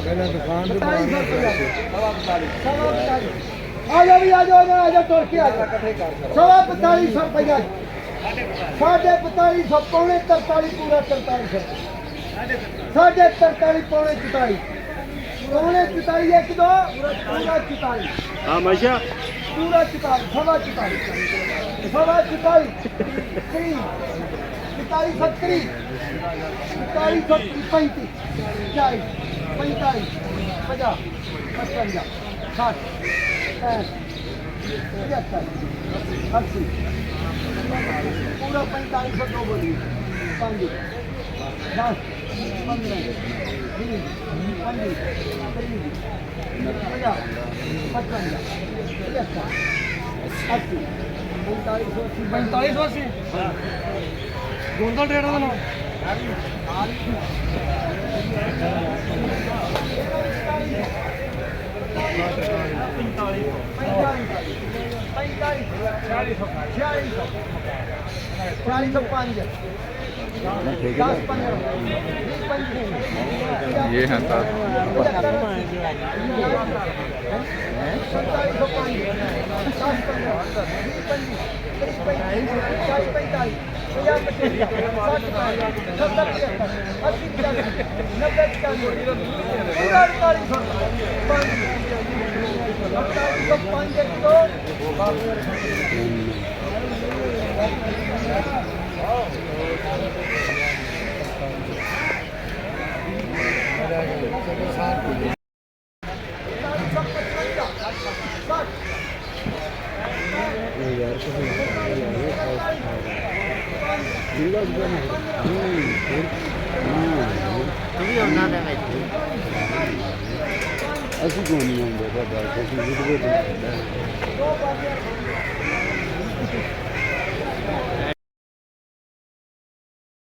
ਪਹਿਲਾਂ ਦੁਕਾਨ ਤੇ 42 ਆ ਜਾ ਵੀ ਆ ਜਾ ਤੁਰ ਕੇ ਆ ਜਾ ਸਵਾ 4500 ਰੁਪਇਆ 45.5 ਪੌਣੇ 43 ਪੂਰਾ 4300 43.5 ਪੌਣੇ 44 ਪੌਣੇ 44 ਇੱਕ ਦੋ ਪੂਰਾ 44 ਹਾਂ ਮਾਸ਼ਾ ਪੂਰਾ 44 ਸਵਾ 44 ਸਵਾ 44 30 45 70 45 70 35 40 45 50 55 60 80 पूरा 4500 दो बोली 5 10 15 20 25 30 50 55 45 80 गोंदल रेट है ना ये है ਅਸੀਂ ਕੋਈ ਨਹੀਂ ਆਉਂਦੇ ਤੁਹਾਡਾ ਤੁਸੀਂ ਵੀਡੀਓ